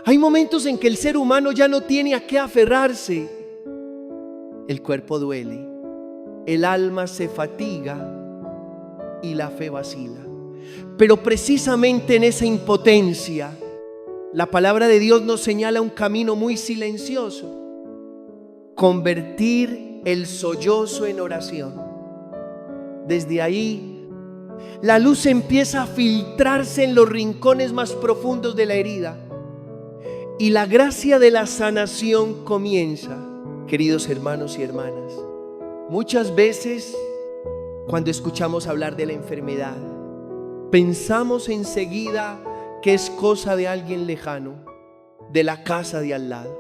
Hay momentos en que el ser humano ya no tiene a qué aferrarse. El cuerpo duele, el alma se fatiga y la fe vacila. Pero precisamente en esa impotencia, la palabra de Dios nos señala un camino muy silencioso: convertir el sollozo en oración. Desde ahí, la luz empieza a filtrarse en los rincones más profundos de la herida y la gracia de la sanación comienza. Queridos hermanos y hermanas, muchas veces cuando escuchamos hablar de la enfermedad, pensamos enseguida que es cosa de alguien lejano, de la casa de al lado,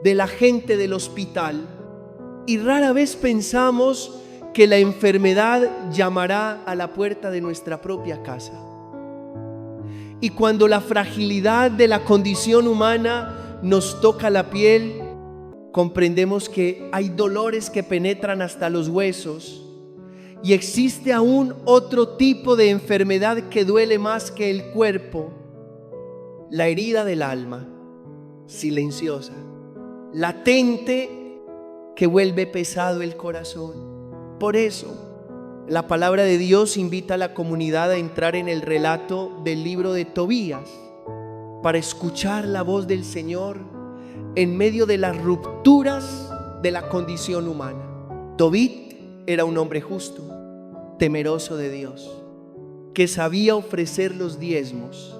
de la gente del hospital, y rara vez pensamos que la enfermedad llamará a la puerta de nuestra propia casa. Y cuando la fragilidad de la condición humana nos toca la piel, comprendemos que hay dolores que penetran hasta los huesos y existe aún otro tipo de enfermedad que duele más que el cuerpo: la herida del alma, silenciosa, latente, que vuelve pesado el corazón. Por eso, la palabra de Dios invita a la comunidad a entrar en el relato del libro de Tobías para escuchar la voz del Señor en medio de las rupturas de la condición humana. Tobit era un hombre justo, temeroso de Dios, que sabía ofrecer los diezmos,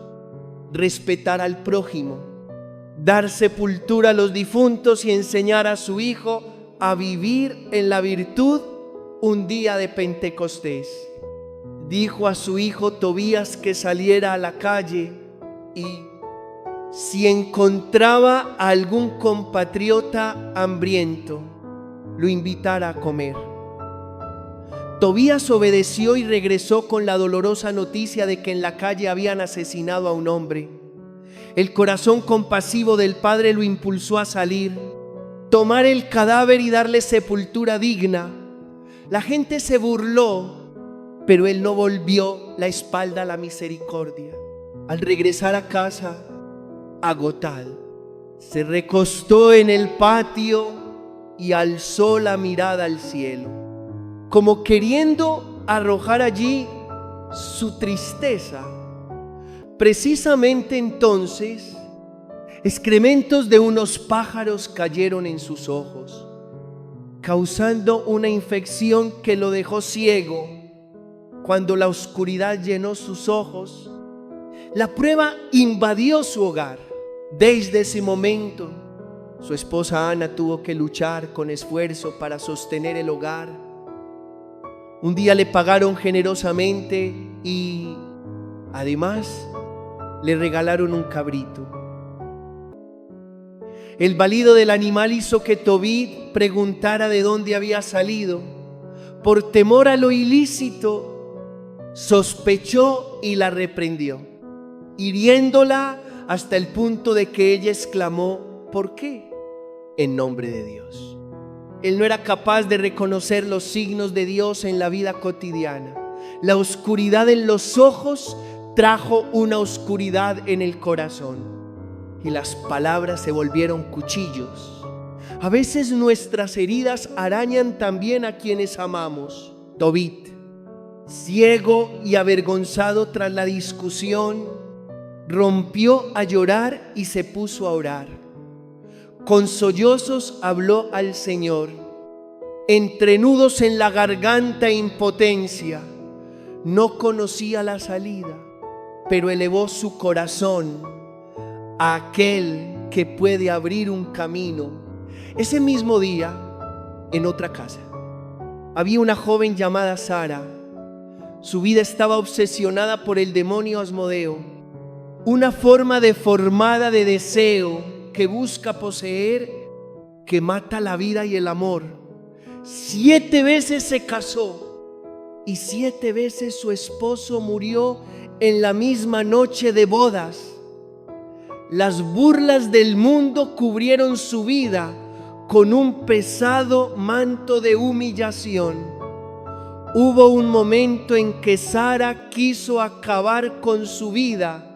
respetar al prójimo, dar sepultura a los difuntos y enseñar a su hijo a vivir en la virtud. Un día de Pentecostés dijo a su hijo Tobías que saliera a la calle y, si encontraba a algún compatriota hambriento, lo invitara a comer. Tobías obedeció y regresó con la dolorosa noticia de que en la calle habían asesinado a un hombre. El corazón compasivo del padre lo impulsó a salir, tomar el cadáver y darle sepultura digna. La gente se burló, pero él no volvió la espalda a la misericordia. Al regresar a casa, agotado, se recostó en el patio y alzó la mirada al cielo, como queriendo arrojar allí su tristeza. Precisamente entonces, excrementos de unos pájaros cayeron en sus ojos, causando una infección que lo dejó ciego. Cuando la oscuridad llenó sus ojos, la prueba invadió su hogar. Desde ese momento, su esposa Ana tuvo que luchar con esfuerzo para sostener el hogar. Un día le pagaron generosamente y, además, le regalaron un cabrito. El balido del animal hizo que Tobit preguntara de dónde había salido. Por temor a lo ilícito, sospechó y la reprendió, hiriéndola hasta el punto de que ella exclamó: ¿por qué? En nombre de Dios. Él no era capaz de reconocer los signos de Dios en la vida cotidiana. La oscuridad en los ojos trajo una oscuridad en el corazón. Y las palabras se volvieron cuchillos. A veces nuestras heridas arañan también a quienes amamos. Tobit, ciego y avergonzado tras la discusión, rompió a llorar y se puso a orar. Con sollozos habló al Señor. Entre nudos en la garganta e impotencia, no conocía la salida, pero elevó su corazón a aquel que puede abrir un camino. Ese mismo día, en otra casa, había una joven llamada Sara. Su vida estaba obsesionada por el demonio Asmodeo, una forma deformada de deseo que busca poseer, que mata la vida y el amor. 7 veces se casó y 7 veces su esposo murió en la misma noche de bodas. Las burlas del mundo cubrieron su vida con un pesado manto de humillación. Hubo un momento en que Sara quiso acabar con su vida.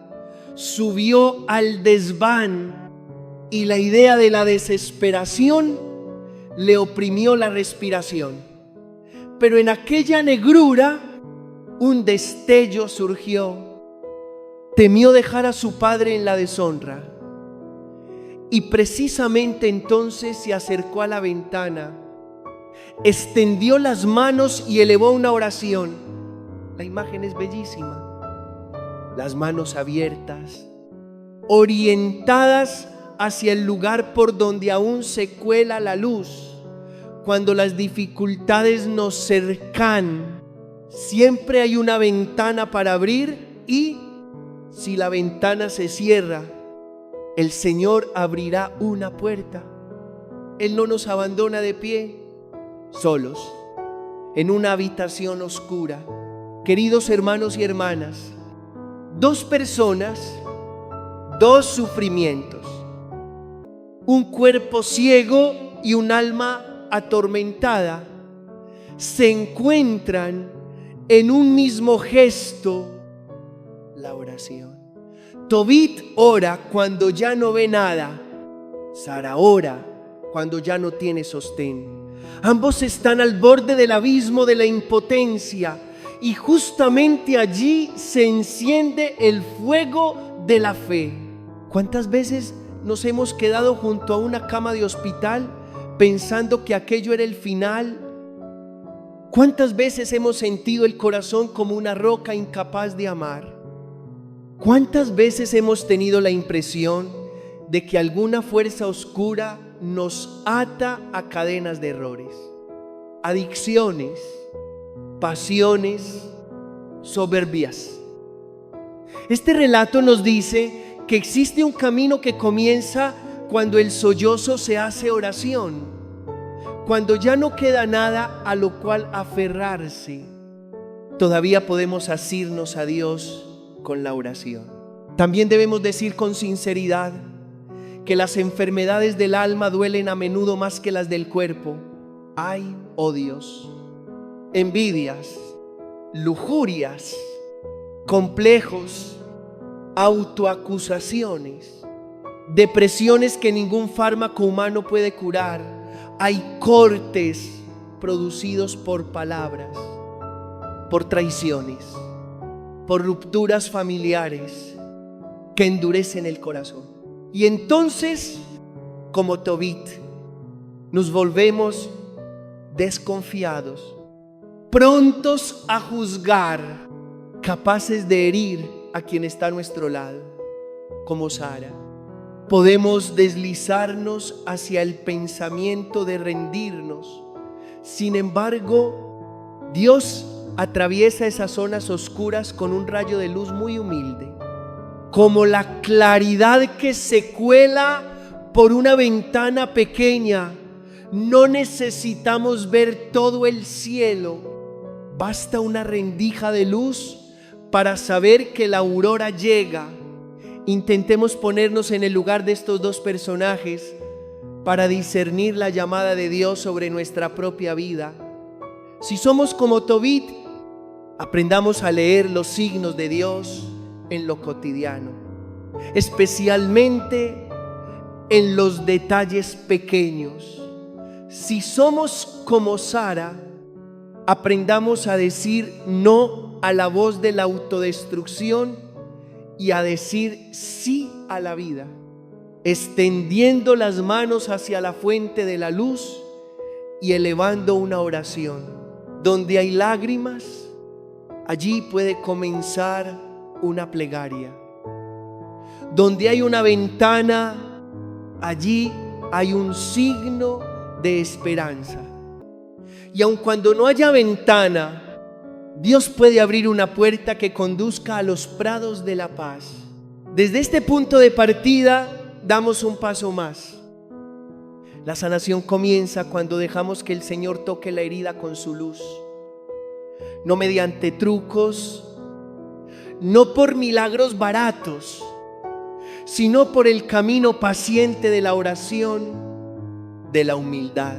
subió al desván y la idea de la desesperación le oprimió la respiración. Pero en aquella negrura un destello surgió. Temió dejar a su padre en la deshonra y precisamente entonces se acercó a la ventana, extendió las manos y elevó una oración. La imagen es bellísima. Las manos abiertas, orientadas hacia el lugar por donde aún se cuela la luz. Cuando las dificultades nos cercan, siempre hay una ventana para abrir, y si la ventana se cierra, el Señor abrirá una puerta. Él no nos abandona de pie, solos, en una habitación oscura. Queridos hermanos y hermanas, dos personas, dos sufrimientos, un cuerpo ciego y un alma atormentada, se encuentran en un mismo gesto: la oración. Tobit ora cuando ya no ve nada, Sara ora cuando ya no tiene sostén. Ambos están al borde del abismo de la impotencia, y justamente allí se enciende el fuego de la fe. ¿Cuántas veces nos hemos quedado junto a una cama de hospital pensando que aquello era el final? ¿Cuántas veces hemos sentido el corazón como una roca incapaz de amar? ¿Cuántas veces hemos tenido la impresión de que alguna fuerza oscura nos ata a cadenas de errores, adicciones, pasiones, soberbias? Este relato nos dice que existe un camino que comienza cuando el sollozo se hace oración, cuando ya no queda nada a lo cual aferrarse. Todavía podemos asirnos a Dios con la oración. También debemos decir con sinceridad que las enfermedades del alma duelen a menudo más que las del cuerpo. Hay odios, envidias, lujurias, complejos, autoacusaciones, depresiones que ningún fármaco humano puede curar. Hay cortes producidos por palabras, por traiciones, por rupturas familiares que endurecen el corazón. Y entonces, como Tobit, nos volvemos desconfiados, prontos a juzgar, capaces de herir a quien está a nuestro lado. Como Sara, podemos deslizarnos hacia el pensamiento de rendirnos. Sin embargo, Dios atraviesa esas zonas oscuras con un rayo de luz muy humilde, como la claridad que se cuela por una ventana pequeña. No necesitamos ver todo el cielo, basta una rendija de luz para saber que la aurora llega. Intentemos ponernos en el lugar de estos dos personajes para discernir la llamada de Dios sobre nuestra propia vida. Si somos como Tobit, aprendamos a leer los signos de Dios en lo cotidiano, especialmente en los detalles pequeños. Si somos como Sara, aprendamos a decir no a la voz de la autodestrucción y a decir sí a la vida, extendiendo las manos hacia la fuente de la luz y elevando una oración. Donde hay lágrimas, allí puede comenzar una plegaria. Donde hay una ventana, allí hay un signo de esperanza. Y aun cuando no haya ventana, Dios puede abrir una puerta que conduzca a los prados de la paz. Desde este punto de partida, damos un paso más. La sanación comienza cuando dejamos que el Señor toque la herida con su luz. No mediante trucos, no por milagros baratos, sino por el camino paciente de la oración, de la humildad,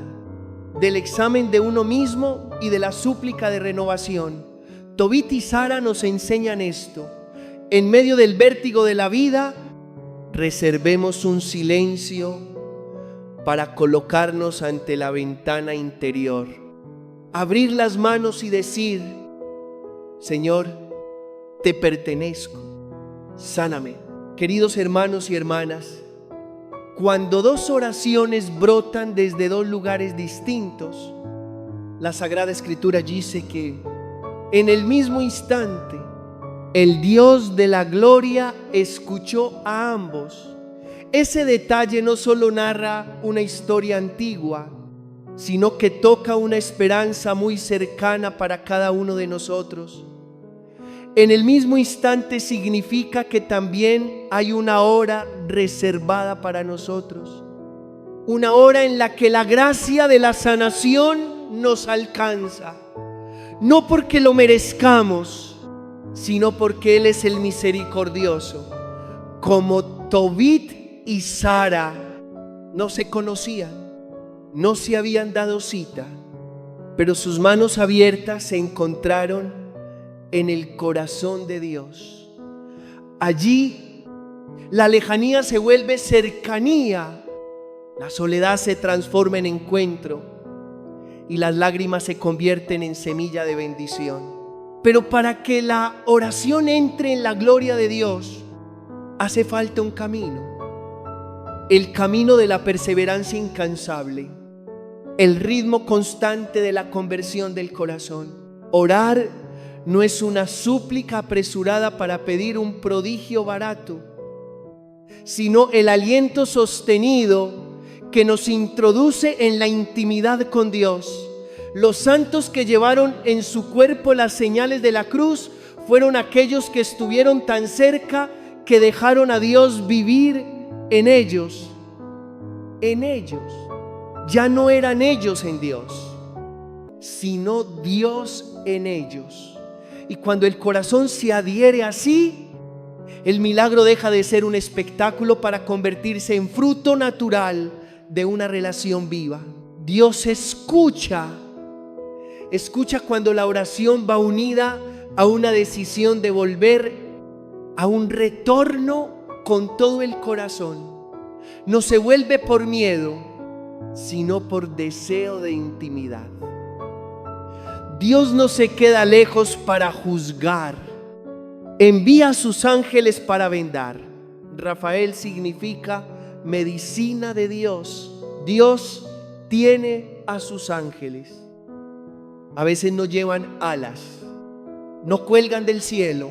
del examen de uno mismo y de la súplica de renovación. Tobit y Sara nos enseñan esto. en medio del vértigo de la vida, reservemos un silencio para colocarnos ante la ventana interior, abrir las manos y decir: Señor, te pertenezco, sáname. Queridos hermanos y hermanas, cuando dos oraciones brotan desde dos lugares distintos, la Sagrada Escritura dice que en el mismo instante el Dios de la gloria escuchó a ambos. Ese detalle no solo narra una historia antigua, sino que toca una esperanza muy cercana para cada uno de nosotros. En el mismo instante significa que también hay una hora reservada para nosotros, una hora en la que la gracia de la sanación nos alcanza, no porque lo merezcamos, sino porque Él es el misericordioso. Como Tobit y Sara no se conocían, no se habían dado cita, pero sus manos abiertas se encontraron en el corazón de Dios. Allí la lejanía se vuelve cercanía, la soledad se transforma en encuentro y las lágrimas se convierten en semilla de bendición. Pero para que la oración entre en la gloria de Dios, hace falta un camino, el camino de la perseverancia incansable, el ritmo constante de la conversión del corazón. Orar no es una súplica apresurada para pedir un prodigio barato, sino el aliento sostenido que nos introduce en la intimidad con Dios. Los santos que llevaron en su cuerpo las señales de la cruz fueron aquellos que estuvieron tan cerca que dejaron a Dios vivir en ellos. En ellos. Ya no eran ellos en Dios, sino Dios en ellos. Y cuando el corazón se adhiere así, el milagro deja de ser un espectáculo para convertirse en fruto natural de una relación viva. Dios escucha cuando la oración va unida a una decisión de volver a un retorno con todo el corazón. No se vuelve por miedo, sino por deseo de intimidad. Dios no se queda lejos para juzgar, envía a sus ángeles para vendar. Rafael significa medicina de Dios. Dios tiene a sus ángeles. A veces no llevan alas, no cuelgan del cielo,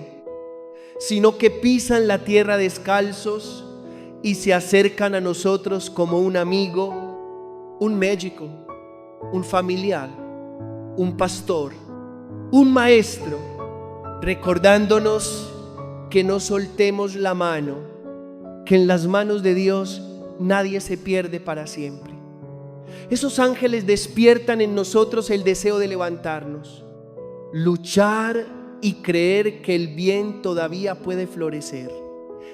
sino que pisan la tierra descalzos y se acercan a nosotros como un amigo, un médico, un familiar, un pastor, un maestro, recordándonos que no soltemos la mano, que en las manos de Dios nadie se pierde para siempre. Esos ángeles despiertan en nosotros el deseo de levantarnos, luchar y creer que el bien todavía puede florecer.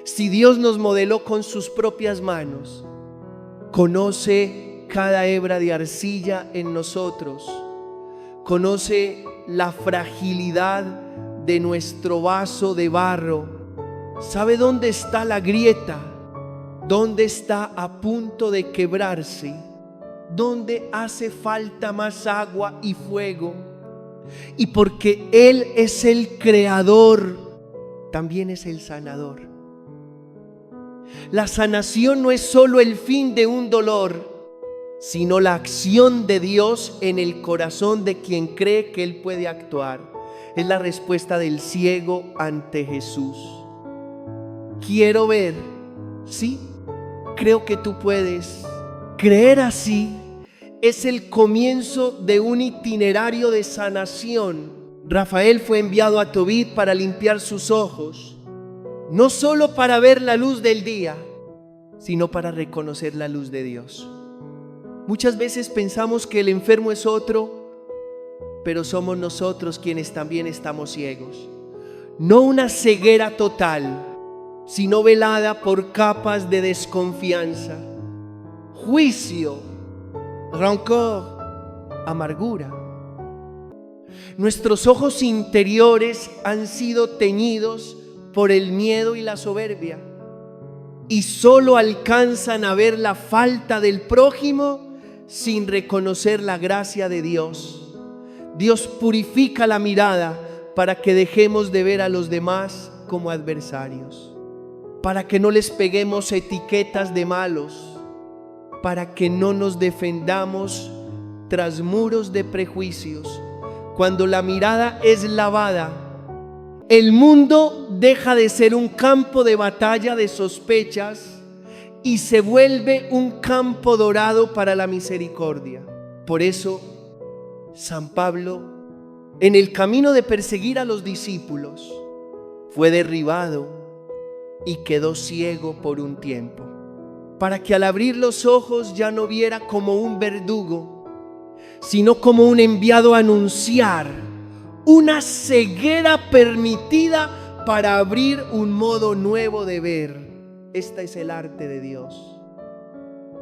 Si Dios nos modeló con sus propias manos, conoce cada hebra de arcilla en nosotros, conoce la fragilidad de nuestro vaso de barro, sabe dónde está la grieta, dónde está a punto de quebrarse, dónde hace falta más agua y fuego. Y porque Él es el creador, también es el sanador. La sanación no es solo el fin de un dolor, sino la acción de Dios en el corazón de quien cree que Él puede actuar. Es la respuesta del ciego ante Jesús. Quiero ver, sí, creo que tú puedes. Creer así es el comienzo de un itinerario de sanación. Rafael fue enviado a Tobit para limpiar sus ojos, no solo para ver la luz del día, sino para reconocer la luz de Dios. Muchas veces pensamos que el enfermo es otro, pero somos nosotros quienes también estamos ciegos. No una ceguera total, sino velada por capas de desconfianza, juicio, rancor, amargura. Nuestros ojos interiores han sido teñidos por el miedo y la soberbia, y solo alcanzan a ver la falta del prójimo sin reconocer la gracia de Dios. Dios purifica la mirada para que dejemos de ver a los demás como adversarios, para que no les peguemos etiquetas de malos, para que no nos defendamos tras muros de prejuicios. Cuando la mirada es lavada, el mundo deja de ser un campo de batalla de sospechas y se vuelve un campo dorado para la misericordia. Por eso, San Pablo, en el camino de perseguir a los discípulos, fue derribado y quedó ciego por un tiempo, para que al abrir los ojos ya no viera como un verdugo, sino como un enviado a anunciar una ceguera permitida para abrir un modo nuevo de ver. Esta es el arte de Dios.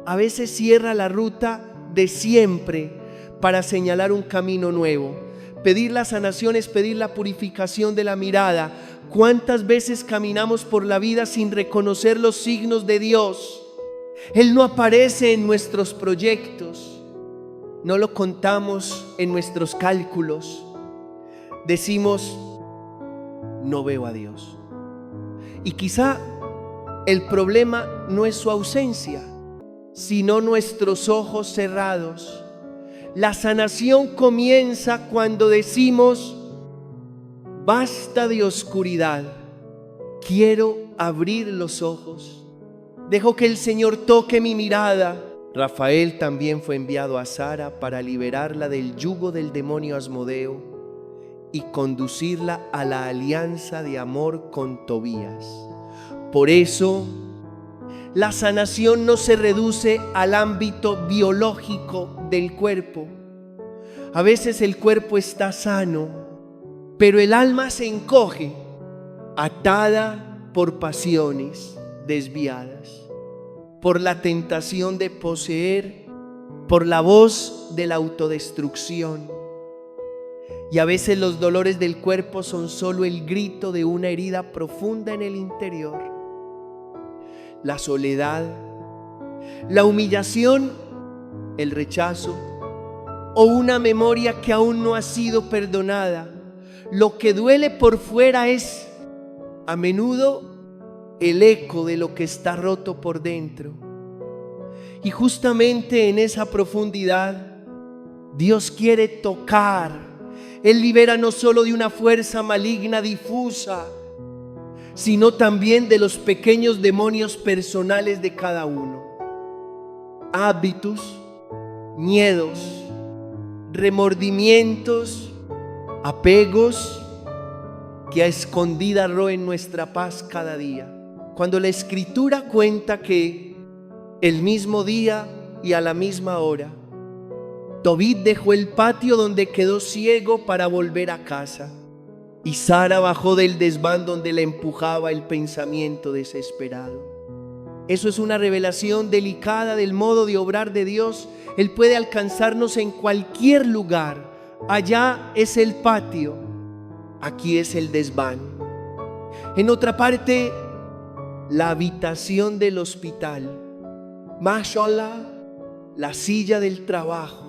A veces cierra la ruta de siempre para señalar un camino nuevo. Pedir la sanación es pedir la purificación de la mirada. ¿Cuántas veces caminamos por la vida sin reconocer los signos de Dios? Él no aparece en nuestros proyectos, no lo contamos en nuestros cálculos. Decimos, no veo a Dios. Y quizá el problema no es su ausencia, sino nuestros ojos cerrados. La sanación comienza cuando decimos, basta de oscuridad, quiero abrir los ojos. Dejo que el Señor toque mi mirada. Rafael también fue enviado a Sara para liberarla del yugo del demonio Asmodeo y conducirla a la alianza de amor con Tobías. Por eso, la sanación no se reduce al ámbito biológico del cuerpo. A veces el cuerpo está sano, pero el alma se encoge, atada por pasiones desviadas, por la tentación de poseer, por la voz de la autodestrucción. Y a veces los dolores del cuerpo son solo el grito de una herida profunda en el interior. La soledad, la humillación, el rechazo o una memoria que aún no ha sido perdonada. Lo que duele por fuera es a menudo el eco de lo que está roto por dentro. Y justamente en esa profundidad Dios quiere tocar. Él libera no solo de una fuerza maligna difusa, sino también de los pequeños demonios personales de cada uno. Hábitos, miedos, remordimientos, apegos que a escondidas roen nuestra paz cada día. Cuando la Escritura cuenta que el mismo día y a la misma hora, Tobit dejó el patio donde quedó ciego para volver a casa, y Sara bajó del desván donde la empujaba el pensamiento desesperado. Eso es una revelación delicada del modo de obrar de Dios. Él puede alcanzarnos en cualquier lugar. Allá es el patio, aquí es el desván. En otra parte, la habitación del hospital. Mashallah, la silla del trabajo,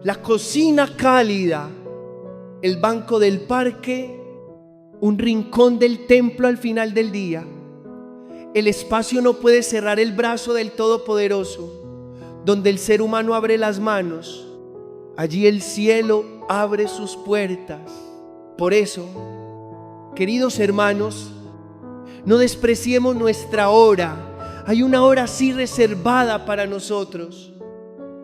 la cocina cálida, el banco del parque, un rincón del templo al final del día. El espacio no puede cerrar el brazo del Todopoderoso. Donde el ser humano abre las manos, allí el cielo abre sus puertas. Por eso, queridos hermanos, no despreciemos nuestra hora. Hay una hora así reservada para nosotros,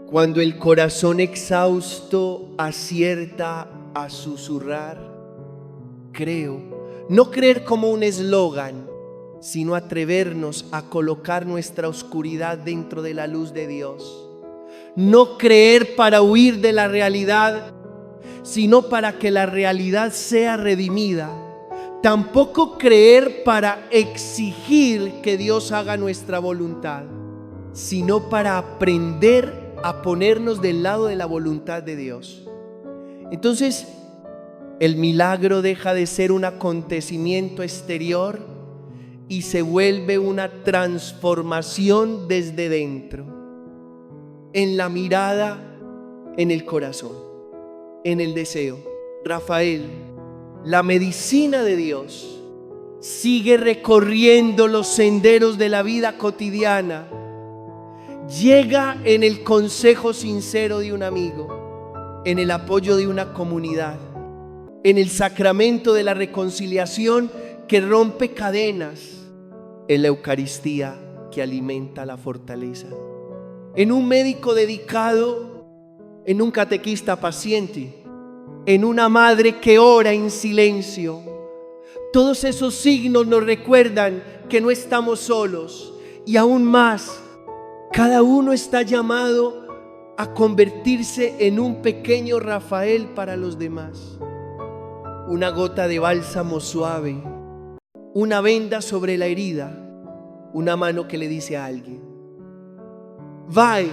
cuando el corazón exhausto acierta a susurrar. Creo, no creer como un eslogan, sino atrevernos a colocar nuestra oscuridad dentro de la luz de Dios. No creer para huir de la realidad, sino para que la realidad sea redimida. Tampoco creer para exigir que Dios haga nuestra voluntad, sino para aprender a ponernos del lado de la voluntad de Dios. Entonces, El milagro deja de ser un acontecimiento exterior y se vuelve una transformación desde dentro, en la mirada, en el corazón, en el deseo. Rafael, la medicina de Dios, sigue recorriendo los senderos de la vida cotidiana. Llega en el consejo sincero de un amigo, en el apoyo de una comunidad, en el sacramento de la reconciliación que rompe cadenas, en la Eucaristía que alimenta la fortaleza, en un médico dedicado, en un catequista paciente, en una madre que ora en silencio. Todos esos signos nos recuerdan que no estamos solos, y aún más, cada uno está llamado a convertirse en un pequeño Rafael para los demás. Una gota de bálsamo suave, una venda sobre la herida, una mano que le dice a alguien: Vai,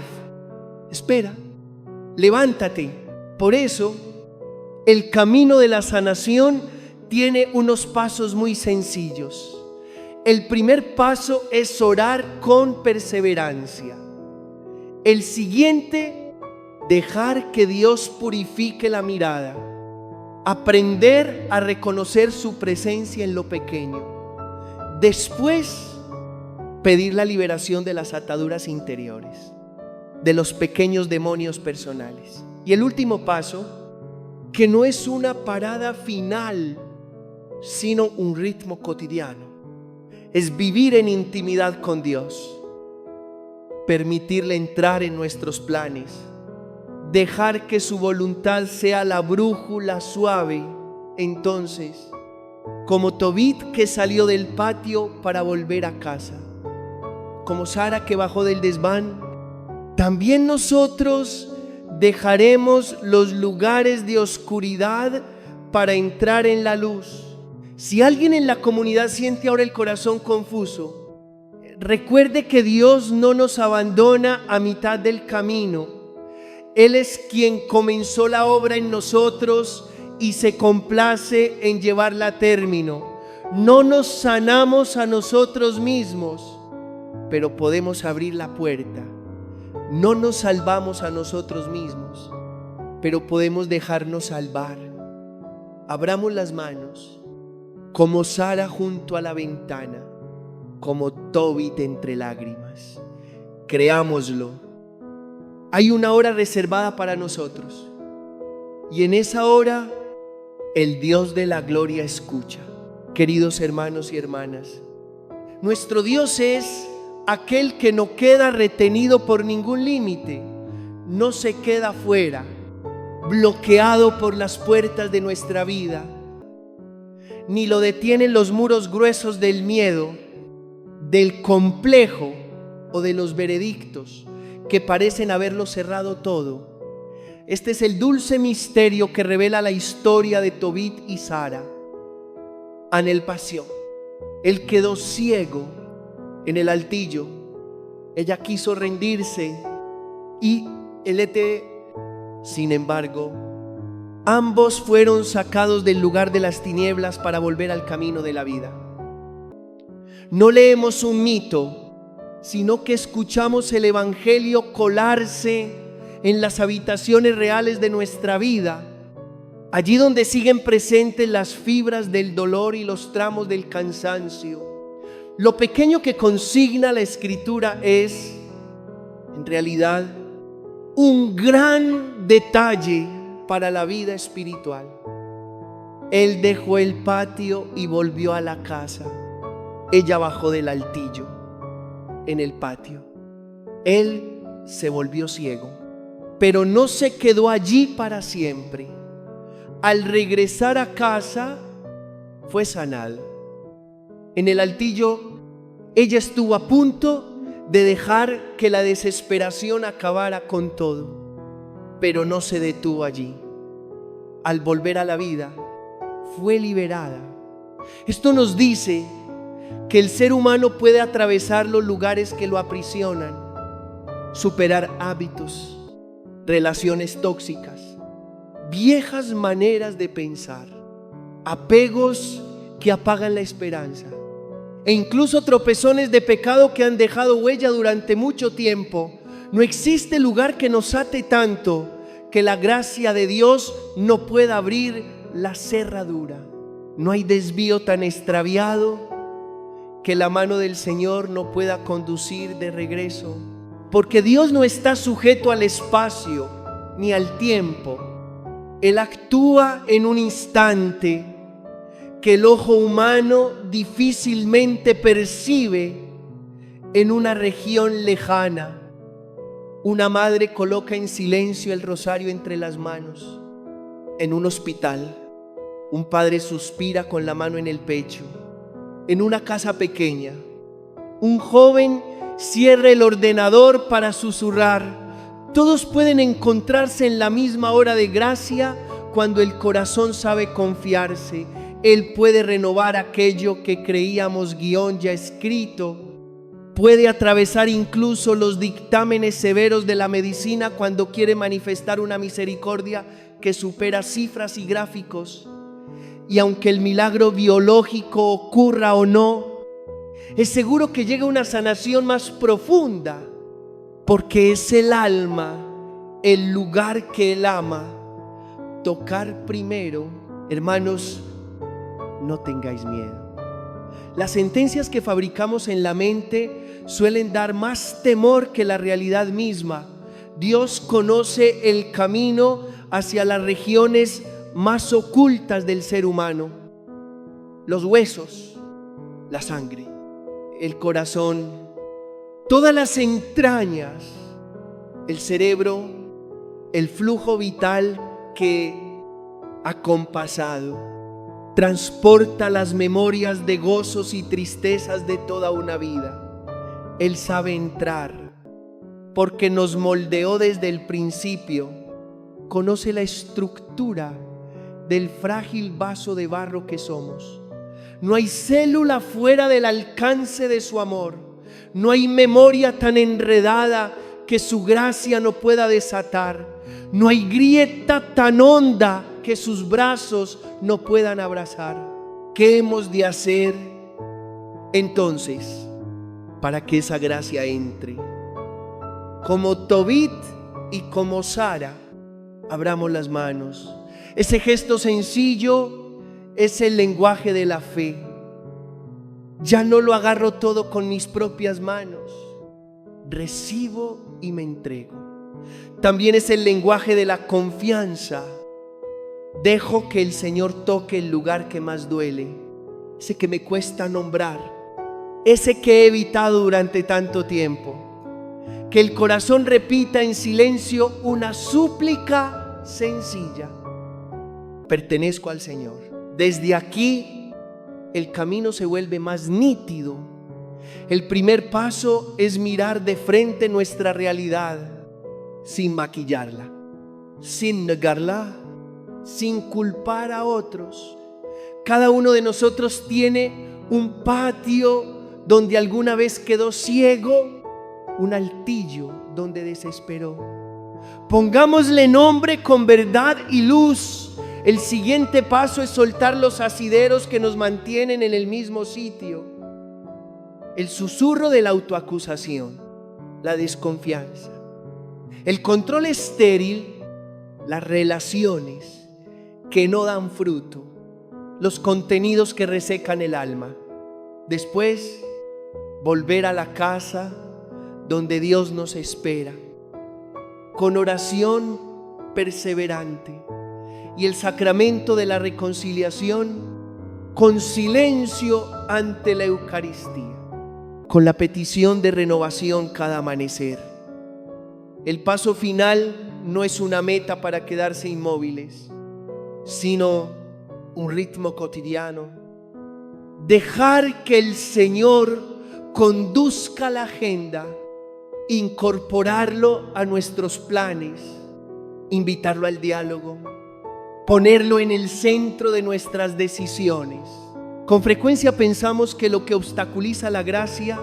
espera, levántate. Por eso, el camino de la sanación tiene unos pasos muy sencillos. El primer paso es orar con perseverancia. El siguiente, dejar que Dios purifique la mirada. Aprender a reconocer su presencia en lo pequeño. Después, pedir la liberación de las ataduras interiores, de los pequeños demonios personales. Y el último paso, que no es una parada final, sino un ritmo cotidiano, es vivir en intimidad con Dios, permitirle entrar en nuestros planes, dejar que su voluntad sea la brújula suave. Entonces, como Tobit que salió del patio para volver a casa, como Sara que bajó del desván, también nosotros dejaremos los lugares de oscuridad para entrar en la luz. Si alguien en la comunidad siente ahora el corazón confuso, recuerde que Dios no nos abandona a mitad del camino. Él es quien comenzó la obra en nosotros y se complace en llevarla a término. No nos sanamos a nosotros mismos, pero podemos abrir la puerta. No nos salvamos a nosotros mismos, pero podemos dejarnos salvar. Abramos las manos, como Sara junto a la ventana, como Tobit entre lágrimas. Creámoslo. Hay una hora reservada para nosotros, y en esa hora el Dios de la gloria escucha. Queridos hermanos y hermanas, nuestro Dios es aquel que no queda retenido por ningún límite, no se queda fuera, bloqueado por las puertas de nuestra vida, ni lo detienen los muros gruesos del miedo, del complejo o de los veredictos que parecen haberlo cerrado todo. Este es el dulce misterio que revela la historia de Tobit y Sara. Anel pasión. Él quedó ciego en el altillo. Ella quiso rendirse y sin embargo, ambos fueron sacados del lugar de las tinieblas para volver al camino de la vida. No leemos un mito, sino que escuchamos el Evangelio colarse en las habitaciones reales de nuestra vida, allí donde siguen presentes las fibras del dolor y los tramos del cansancio. Lo pequeño que consigna la Escritura es, en realidad, un gran detalle para la vida espiritual. Él dejó el patio y volvió a la casa. Ella bajó del altillo en el patio. Él se volvió ciego, pero no se quedó allí para siempre. Al regresar a casa, fue sanado. En el altillo, ella estuvo a punto de dejar que la desesperación acabara con todo, pero no se detuvo allí. Al volver a la vida, fue liberada. Esto nos dice que el ser humano puede atravesar los lugares que lo aprisionan, superar hábitos, relaciones tóxicas, viejas maneras de pensar, apegos que apagan la esperanza, e incluso tropezones de pecado que han dejado huella durante mucho tiempo. No existe lugar que nos ate tanto que la gracia de Dios no pueda abrir la cerradura. No hay desvío tan extraviado que la mano del Señor no pueda conducir de regreso, porque Dios no está sujeto al espacio ni al tiempo. Él actúa en un instante que el ojo humano difícilmente percibe en una región lejana. Una madre coloca en silencio el rosario entre las manos. En un hospital, un padre suspira con la mano en el pecho. En una casa pequeña, un joven cierra el ordenador para susurrar. Todos pueden encontrarse en la misma hora de gracia cuando el corazón sabe confiarse. Él puede renovar aquello que creíamos guión ya escrito. Puede atravesar incluso los dictámenes severos de la medicina cuando quiere manifestar una misericordia que supera cifras y gráficos. Y aunque el milagro biológico ocurra o no, es seguro que llega una sanación más profunda, porque es el alma, el lugar que Él ama. Tocar primero, hermanos, no tengáis miedo. Las sentencias que fabricamos en la mente suelen dar más temor que la realidad misma. Dios conoce el camino hacia las regiones más ocultas del ser humano: los huesos, la sangre, el corazón, todas las entrañas, el cerebro, el flujo vital que, acompasado, transporta las memorias de gozos y tristezas de toda una vida. Él sabe entrar porque nos moldeó desde el principio. Conoce la estructura del frágil vaso de barro que somos. No hay célula fuera del alcance de su amor. No hay memoria tan enredada que su gracia no pueda desatar. No hay grieta tan honda que sus brazos no puedan abrazar. ¿Qué hemos de hacer entonces para que esa gracia entre? Como Tobit y como Sara, abramos las manos. Ese gesto sencillo es el lenguaje de la fe. Ya no lo agarro todo con mis propias manos. Recibo y me entrego. También es el lenguaje de la confianza. Dejo que el Señor toque el lugar que más duele, ese que me cuesta nombrar, ese que he evitado durante tanto tiempo. Que el corazón repita en silencio una súplica sencilla: pertenezco al Señor. Desde aquí el camino se vuelve más nítido. El primer paso es mirar de frente nuestra realidad, sin maquillarla, sin negarla, sin culpar a otros. Cada uno de nosotros tiene un patio donde alguna vez quedó ciego, un altillo donde desesperó. Pongámosle nombre con verdad y luz. El siguiente paso es soltar los asideros que nos mantienen en el mismo sitio. El susurro de la autoacusación, la desconfianza, el control estéril, las relaciones que no dan fruto, los contenidos que resecan el alma. Después, volver a la casa donde Dios nos espera, con oración perseverante y el sacramento de la reconciliación, con silencio ante la Eucaristía, con la petición de renovación cada amanecer. El paso final no es una meta para quedarse inmóviles, sino un ritmo cotidiano. Dejar que el Señor conduzca la agenda, incorporarlo a nuestros planes, invitarlo al diálogo, ponerlo en el centro de nuestras decisiones. Con frecuencia pensamos que lo que obstaculiza la gracia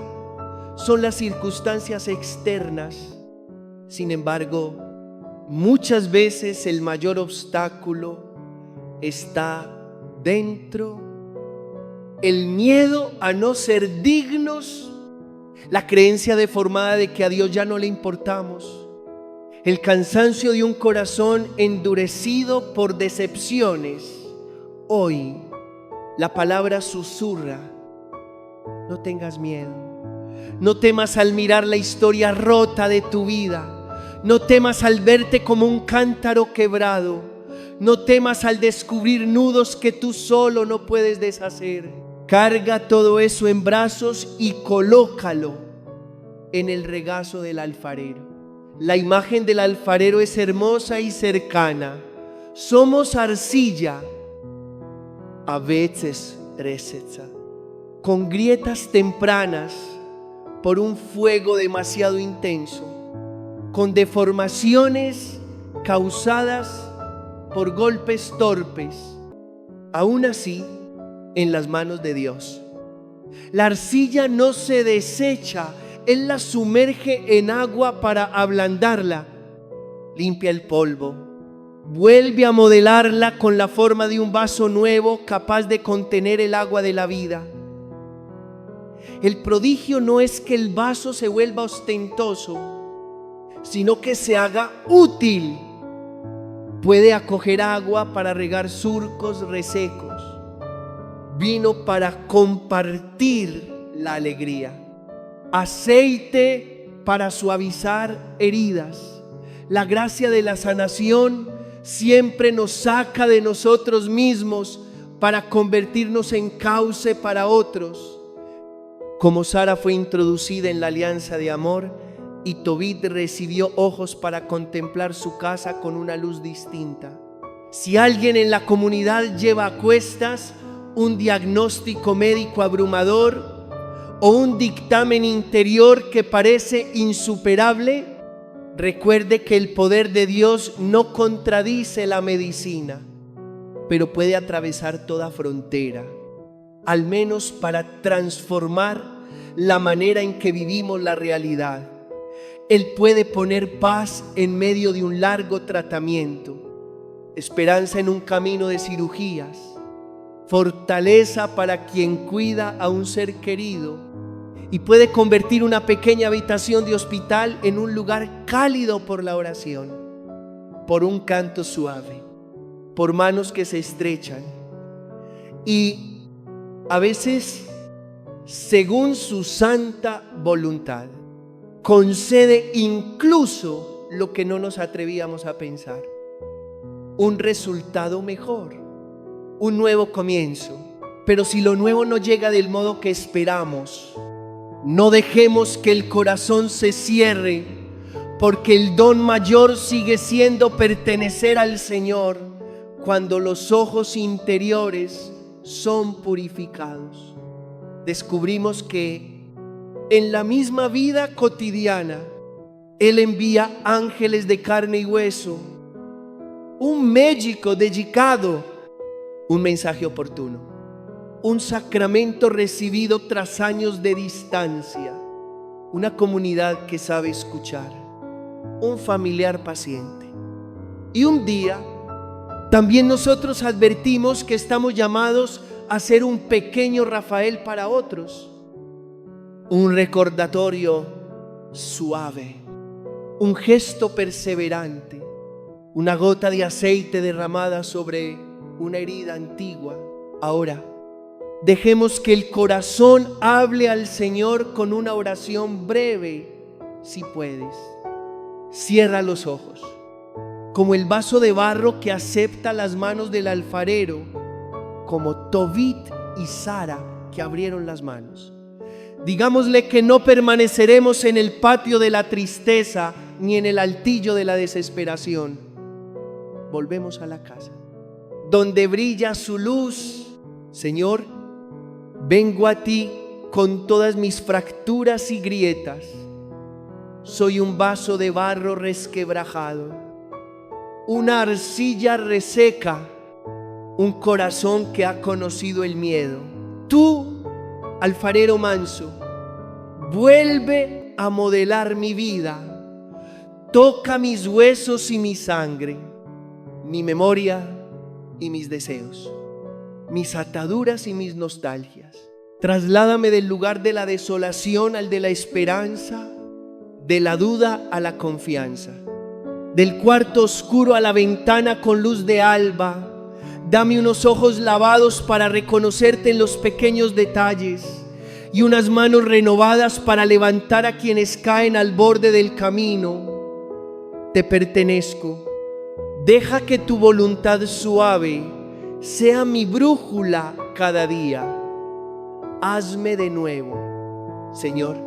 son las circunstancias externas. Sin embargo, Muchas veces el mayor obstáculo está dentro. El miedo a no ser dignos, la creencia deformada de que a Dios ya no le importamos, el cansancio de un corazón endurecido por decepciones. Hoy la palabra susurra: no tengas miedo, no temas al mirar la historia rota de tu vida, no temas al verte como un cántaro quebrado, no temas al descubrir nudos que tú solo no puedes deshacer. Carga todo eso en brazos y colócalo en el regazo del alfarero. La imagen del alfarero es hermosa y cercana. Somos arcilla, a veces resetza, con grietas tempranas por un fuego demasiado intenso, con deformaciones causadas por golpes torpes. Aún así, en las manos de Dios, la arcilla no se desecha. Él la sumerge en agua para ablandarla, limpia el polvo, vuelve a modelarla con la forma de un vaso nuevo capaz de contener el agua de la vida. El prodigio no es que el vaso se vuelva ostentoso, sino que se haga útil. Puede acoger agua para regar surcos resecos, vino para compartir la alegría, aceite para suavizar heridas. La gracia de la sanación siempre nos saca de nosotros mismos para convertirnos en cauce para otros. Como Sara fue introducida en la alianza de amor y Tobit recibió ojos para contemplar su casa con una luz distinta. Si alguien en la comunidad lleva a cuestas un diagnóstico médico abrumador o un dictamen interior que parece insuperable, recuerde que el poder de Dios no contradice la medicina, pero puede atravesar toda frontera, al menos para transformar la manera en que vivimos la realidad. Él puede poner paz en medio de un largo tratamiento, esperanza en un camino de cirugías, fortaleza para quien cuida a un ser querido, y puede convertir una pequeña habitación de hospital en un lugar cálido por la oración, por un canto suave, por manos que se estrechan y a veces, según su santa voluntad, concede incluso lo que no nos atrevíamos a pensar: un resultado mejor, un nuevo comienzo. Pero si lo nuevo no llega del modo que esperamos, no dejemos que el corazón se cierre, porque el don mayor sigue siendo pertenecer al Señor cuando los ojos interiores son purificados. Descubrimos que en la misma vida cotidiana Él envía ángeles de carne y hueso, un médico dedicado, un mensaje oportuno, un sacramento recibido tras años de distancia, una comunidad que sabe escuchar, un familiar paciente. Y un día también nosotros advertimos que estamos llamados a ser un pequeño Rafael para otros, un recordatorio suave, un gesto perseverante, una gota de aceite derramada sobre una herida antigua. Ahora, dejemos que el corazón hable al Señor con una oración breve, si puedes. Cierra los ojos, como el vaso de barro que acepta las manos del alfarero, como Tobit y Sara que abrieron las manos. Digámosle que no permaneceremos en el patio de la tristeza ni en el altillo de la desesperación. Volvemos a la casa, donde brilla su luz. Señor, vengo a ti con todas mis fracturas y grietas. Soy un vaso de barro resquebrajado, una arcilla reseca, un corazón que ha conocido el miedo. Tú, alfarero manso, vuelve a modelar mi vida. Toca mis huesos y mi sangre, mi memoria y mis deseos, mis ataduras y mis nostalgias. Trasládame del lugar de la desolación al de la esperanza, de la duda a la confianza, del cuarto oscuro a la ventana con luz de alba. Dame unos ojos lavados para reconocerte en los pequeños detalles y unas manos renovadas para levantar a quienes caen al borde del camino. Te pertenezco. Deja que tu voluntad suave sea mi brújula cada día. Hazme de nuevo, Señor,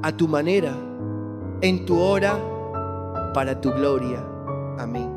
a tu manera, en tu hora, para tu gloria. Amén.